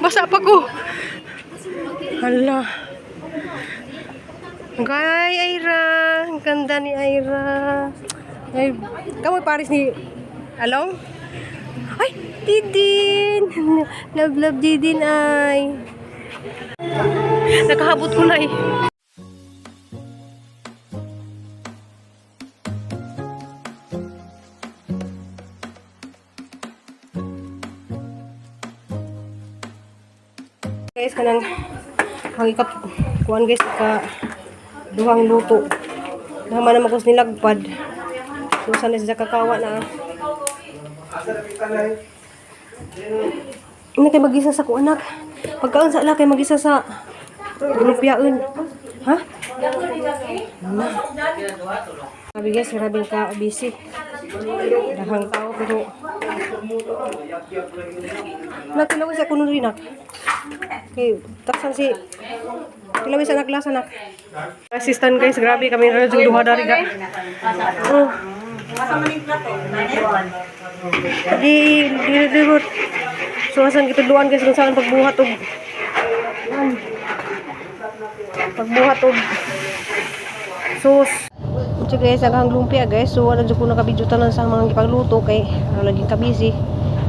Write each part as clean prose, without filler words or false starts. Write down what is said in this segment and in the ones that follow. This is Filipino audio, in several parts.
Basa pa ko. Hala. Gay, Aira. Ang ganda ni Aira. Ay, kamu Paris ni Along? Ay, Didin. Love Didin ay. Nakahabot ko na eh. Guys, kanang hangikap kuan guys ka duhang luto. Naman naman ko nilagpad. So sana sa kakawa na. Ini kay magisa sa ko anak. Pagkaon sa ala kay magisa sa lumpyaon. Ha? Sabi guys, maraming ka busy. Dahang tao pero nakilawin sa kuno rin nak. Okay, taksan si kilawin sa naklas anak. Assistant guys, grabe kami ra jud duha dari ga. Oh. Di root. So asan gitudluan guys kung saan pagbuhat og sus. Ito guys, agang lumpia guys. So wala jud ko nakabidyo tanan sa mga gipagluto kay laging ka busy.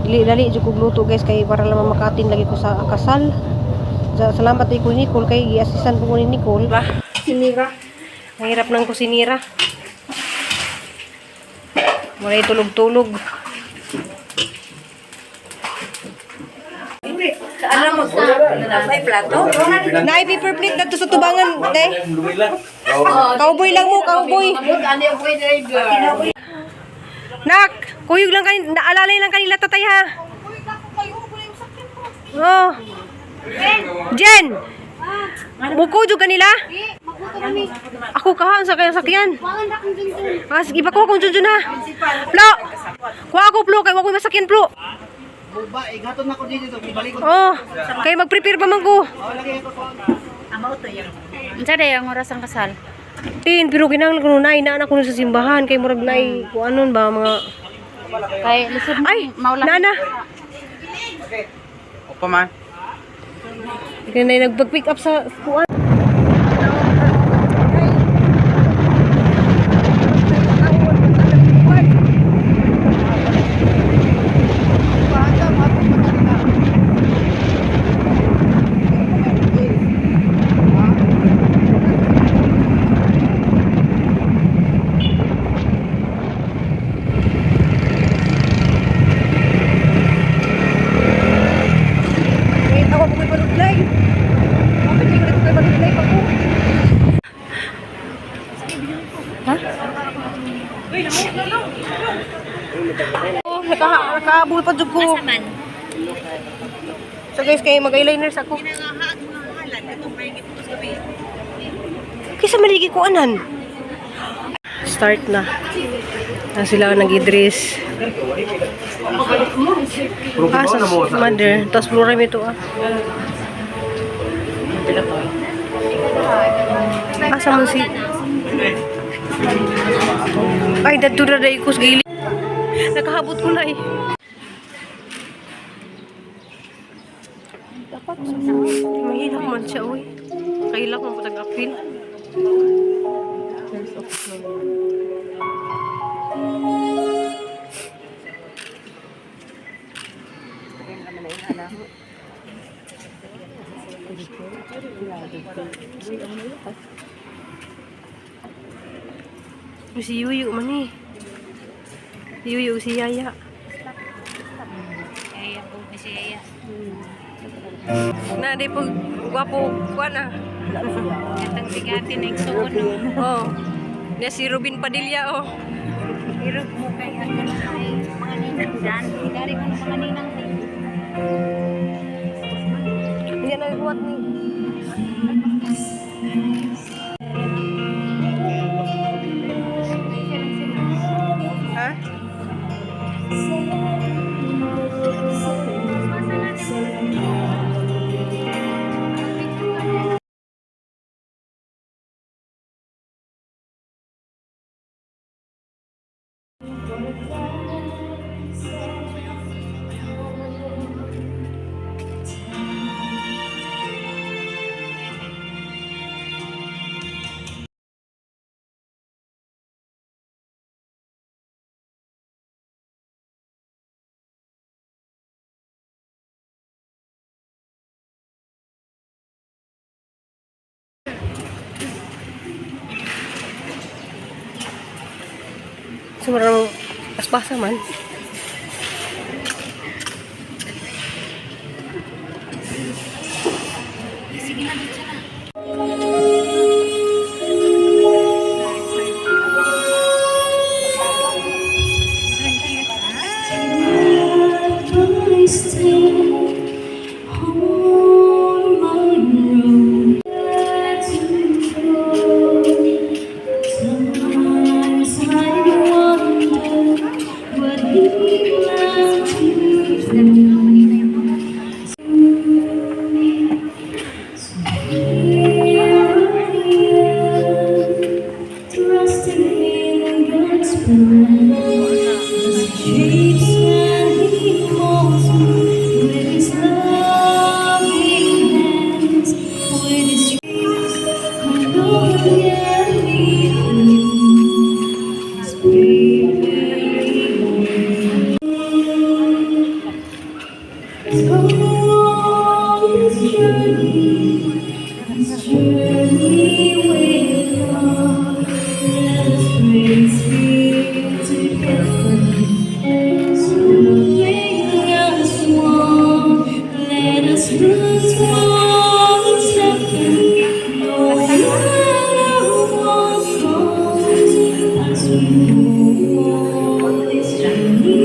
Dili jud ko luto guys kay para lang makating lagi ko sa kasal. Salamat kay Nicole kay gi-assistant ko ni Nicole. Sinira. Mahirap nang kusinira. Muna tulog-tulog. Alam mo sa may plato? Nay paper plate dito sa tubangan, day. Cowboy lang mo, cowboy. Nak, kuyog lang kanila, naalalay lang kanila tatay ha. Oh. Jen. Buko jud kanila? Ako kahan sa kayang sakyan. Sige pa ko kung jud na. Plo. Kuha ako plo kay wa ko masakyan plo. Buba, igaton na ko dito, ibalik ko. Oh, kay mag-prepare pa man ko. Amo to yang. Unsa day ang oras ang kasal? Pero kinahanglan ko na inaanak ko sa simbahan kay murag nay kuanon ba mga Kay lisod ay maula. nana. Okay. Opo man. Kaya na nagpag-pick up sa kuan. Nakaabol pa jud ko. So guys, kay mag-eyeliners ako. Kisa maligi ko anan. Start na. Na sila nag-i-dress. Sa mother. Tapos blue ito ah. Asa mo si... Ay, dadto na dahil ko sa gilid. Nakahabot ko na eh. Dapat mahilak man siya, uy. Kailak mo patag-apil. Si Yuyu man eh. Yuyu si Yaya. Yaya po si Yaya. Na di po gwapo kuan ah. Katang bigati na igsuon no. Oh. Niya si Robin Padilla oh. Hirap mo kay agan ay mga ninang dan. Dari ko ng mga ninang din. Hindi na buhat ni. Ha? Sobrang paspasa man. Sige na, dito na. I stay on my road to go. Sometimes I wonder what he plans to do. So here I am, trusting in God's plan. As He shapes and He molds me with His loving hands, with His dreams, I know He'll get me through. His bravery. Let's go on this journey with God. Let us praise Him together. Bring us one, let us put one second, no matter what comes, as we go on this journey.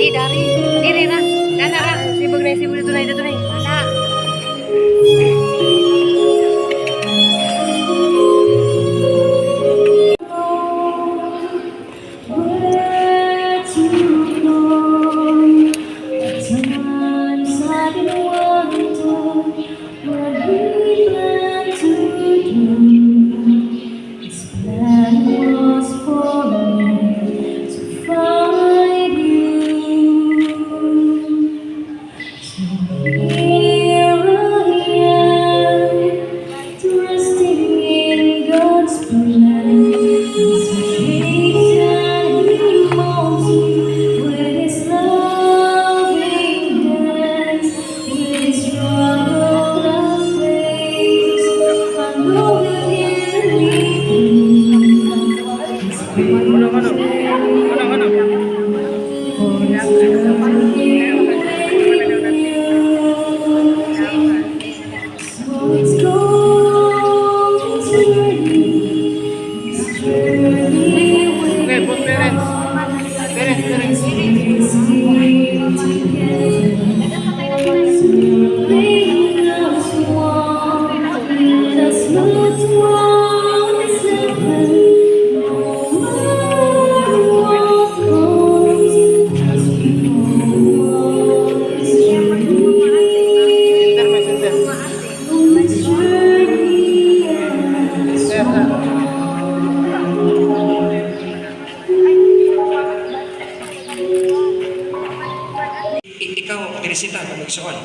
Di dari diri na. Dana ra. Sibog dito na dito na. Dana. Where to go? Sometimes I can wonder what He planned to do. His plan was for me to find You. So here I am, trusting in God's plan. As He shapes and He molds me with His loving hands, with His struggle and praise. I know He'll get me through. His So it's going this journey Okay, both parents. Parents. Bring us one, let us not one second, no matter what comes, as we go on this journey. Center, may center. On this journey, Ikaw, Teresita, kung nagsuon.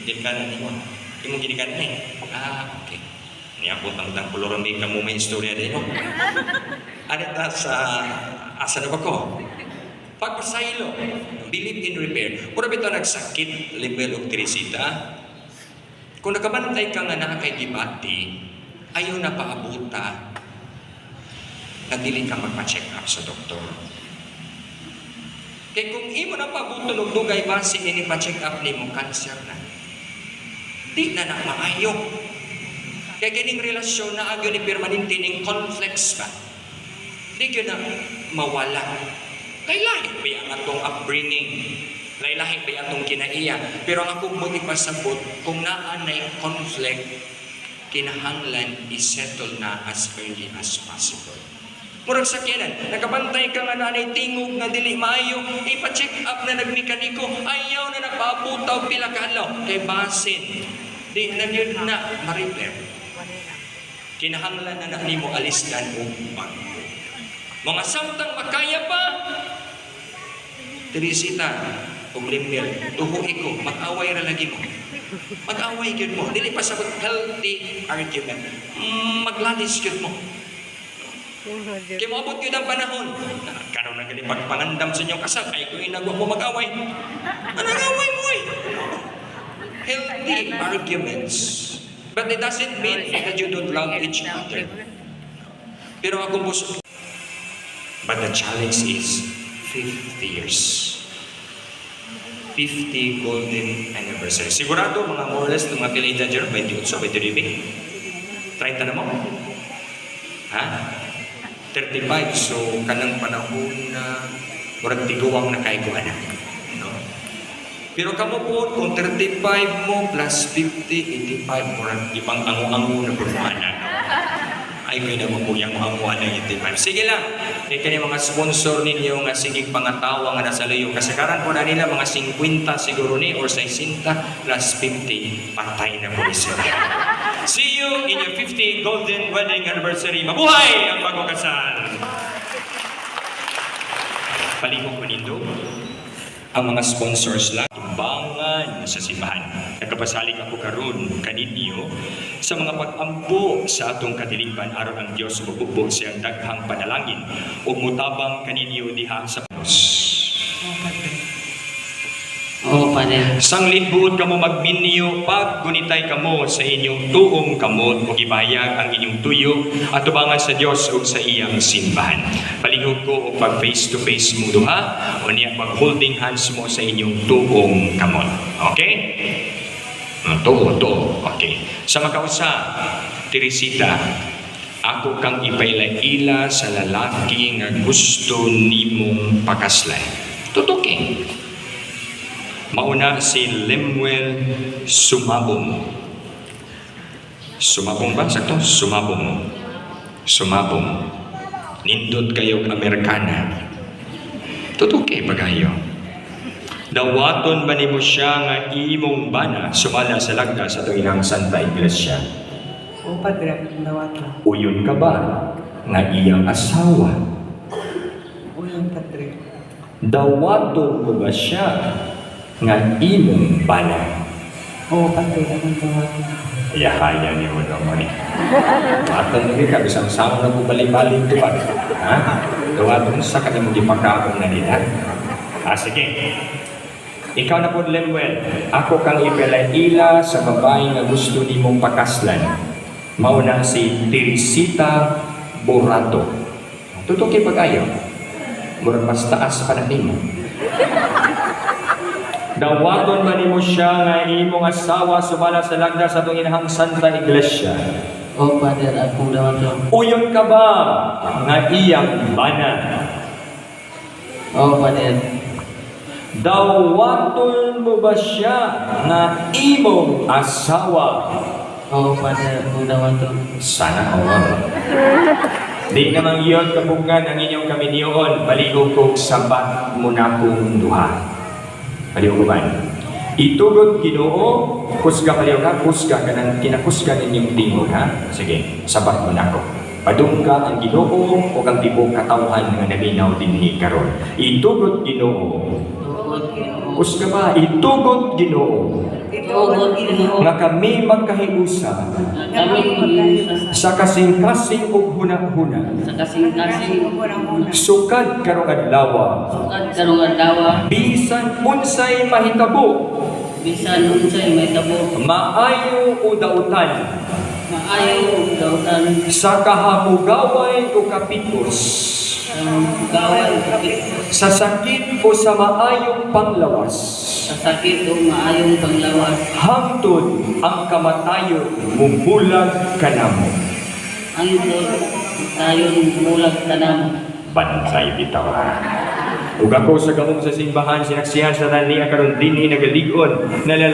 Din ka na nimo. Imong ginikan na okay. Niabot ang tang puluron din ka mo may istorya din mo. Anita sa asa na ba ko? Pagpasaylo, believe in repair. Kung ito nagsakit, level of Teresita, kung nakabantay ka nga na kay gibati, ayaw na paabuta na dili ka magpa-check up sa doktor. Kaya kung imo na pabutulog dugay base ini pa-check up nimo cancer na. Di na maayo. Kaya kining relasyon na agyo ni permanente ning conflicts ba? Di gyud na mawala. Kay lahi ba ang atong upbringing? Lahi ba atong kinaiya? Pero ang akong buti pasabot, kung naanay conflict, kinahanglan i-settle na as early as possible. Murag sakyanan, nakabantay ka nga nanay tingog nga dili maayo, ipa-check up na nagmekaniko, ayaw na napabutaw pila ka adlaw kay basin. Di na yun na ma-repair. kinahanglan na nimo alisdan og bago. Mga samtang makaya pa, Teresita og Limber, tuhuhi ko, mag-away ra lagi mo. Mag-away gyud mo, dili pa sabot healthy argument. Maglanis gyud mo. Kaya maabot yun ang panahon. Karoon na ganit pagpangandam sa inyong kasal, ay kung inagwa mo mag-away. Anong away mo eh? Healthy arguments. But it doesn't mean that you don't love each other. Pero akong puso. But the challenge is 50 years. 50 golden anniversary. Sigurado mga more or less mga teenager, 28, 29. 30 na mo? Ha? 35, so kanang panahon na murag tiguang na kay ko anak. No? Pero kamo po, kung 35 mo plus 50, 85, murag ibang ango-ango na pagmana. Ay kayo na magmuyang anguan ng 85. Sige lang, kaya mga sponsor ninyo nga sigig pangatawa nga nasa layo. Kasagaran po na nila mga 50 siguro ni or 60 plus 50, patay na po sila. See you in your 50 golden wedding anniversary. Mabuhay ang bagong kasal! Palihog manindo, ang mga sponsors lang, tumbangan sa simbahan. Nagkapasalig ako karon kaninyo sa mga pag-ampo sa atong katilingban aron ang Dios mabubog siyang daghang panalangin ug mutabang kaninyo diha sa Dios. Oo, Padre. Sanglit buod kamo magminyo pag gunitay kamo sa inyong tuong kamot o gibayag ang inyong tuyo at tubangan sa Dios ug sa iyang simbahan. Palihog ko og pag face to face mo duha o niya pag holding hands mo sa inyong tuong kamot. Okay? To. Okay. Sa makausa, Teresita, ako kang ipailaila sa lalaki nga gusto nimong pakaslan. Tutukin. Mauna si Lemuel Sumabong. Sumabong ba? Sakto? Sumabong. Nindot kayong Amerikana. Tutuki ba kayo? Dawaton ba nimo siya nga imong bana sumala sa lagda sa tuwinang Santa Iglesia? O Padre, dawaton. Uyon ka ba nga iyang asawa? O yung Padre. Dawaton mo ba siya nga imong bana? O Padre, anong dawaton? Yahaya ni mo naman eh. Dawaton mo ka, bisang sama na po balik-balik ito pa. Ha? Dawaton sa kanyang magipakakong na nila. Sige. Ikaw na po, Lemuel, ako kang ipalaila sa babae nga gusto nimong pakaslan. Mauna si Teresita Borato. Tutuki pa kayo. Murag mas taas pa na nimo. Dawaton ba nimo siya nga imong asawa sumala sa lagda sa tunginahang Santa Iglesia? Oo, Padre, akong dawaton. Uyon ka ba nga iyang bana? Oo, Padre. Dawaton mo ba siya nga imong asawa? Oo, Padre, akong dawaton. Sana all. Di namang iyon kapungan ang inyong kaminiyon, palihog kong sabat mo na kong duha. Palihog ba? Itugod Ginoo, kusga palihog ka, kusga ka ng kinakusga ninyong tingog ha? Sige, sabat mo na ko. Padungga ang Ginoo o kang tibok katawhan nga naminaw dinhi karon. Itugod Ginoo. Kusga ba? Itugod Ginoo. Oo, Ginoo. Nga kami magkahiusa Kami mag-iisa sa kasing-kasing ug hunahuna. sa kasing-kasing Sukad karong adlaw. sukat karong adlaw. Bisan unsay mahitabo, Bisan unsay may tabo. maayo o dautan, Maayo dautan sa kahamugaway o kapitos, ang gaway kapit sa sakit o sa maayong panglawas, sa sakit o maayong panglawas. hangtod ang kamatayon mumbulag kanamo. Ang tayon mulag tanam. Bantay bitaw. Ug ako sa gamong sa simbahan sinaksihan sa taniya karon dinhi nagaligon na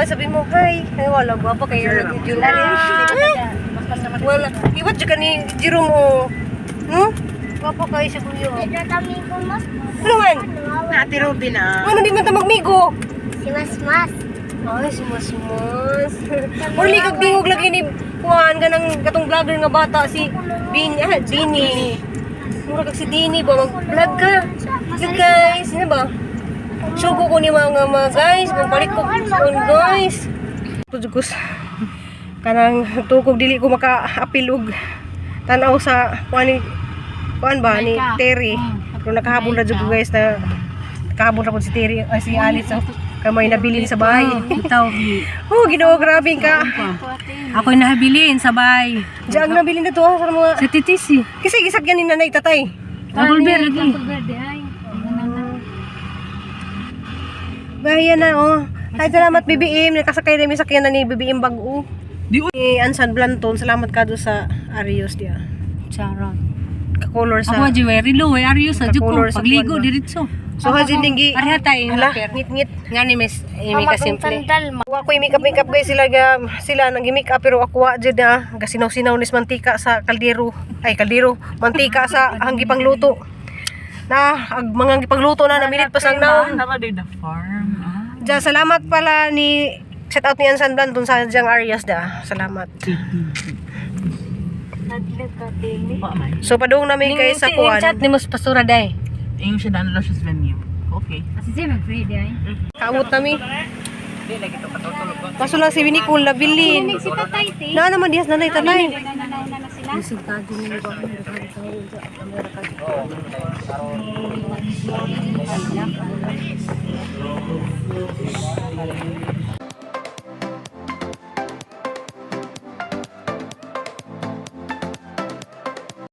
sabi mo, hi. Ay, wala ba pa kayo ni Jerome? Wala. Iwat juga ni Jerome mo. No? Wapa kayo sa kuyo. Ano man? Ate Ruby na. Ano di man ta magmigo? Si Mas. Ay, sumas. Murli kag dingog lagi ni kuan ganang katong vlogger nga bata si Dini. Mura kag si Dini ba mag-vlog ka? Vlog guys, ano ba? Sugo ko ni mga guys, magpalit ko guys. Tujugus. Kanang tukog dili ko maka-apilog. Tanaw sa kuan ba ni Terry. Pero nakahabol na jud guys na nakahabol na po si Terry ay si Alice kamay nabilin sa bahay. Itaw. Oh, Ginoo, grabe ka. Ako'y nahabilin sa bay. Diyan nabilin na to sa mga Sa titisi. kasi gisagyan ni nanay tatay. Double bear lagi. Bahayan na oh. Ay salamat BBM, nakasakay na mi sakyan na ni BBM bag-o. Ni Ansan Blanton, salamat ka do sa Arios dia. Charot. Ka-color sa. Ako jewelry lo, Arius sa juko. Nakakulor sa Pagligo buwan ba? diretso. So hajin dingi. Parehatay. Hala, ngit-ngit. Ngani mes, imi ka simple. Wa ko makeup guys sila nang gi-makeup pero ako wa jud na gasinaw-sinaw nis mantika sa kaldero. Ay kaldero, mantika sa hanggi pangluto. Na ag mga gipangluto na namilit pa sang naon. Tama din the farm. Diyan, salamat pala ni shout out ni Ansan Blanton sa Jang Arias da. Salamat. So padung namin kay sa kuan. Chat ni Mas Pasura day. Yung siya daan lang siya sa venue. Okay. Kamot nami. Kaso lang si Winicol na bilin. Na naman diyas nanay tanay.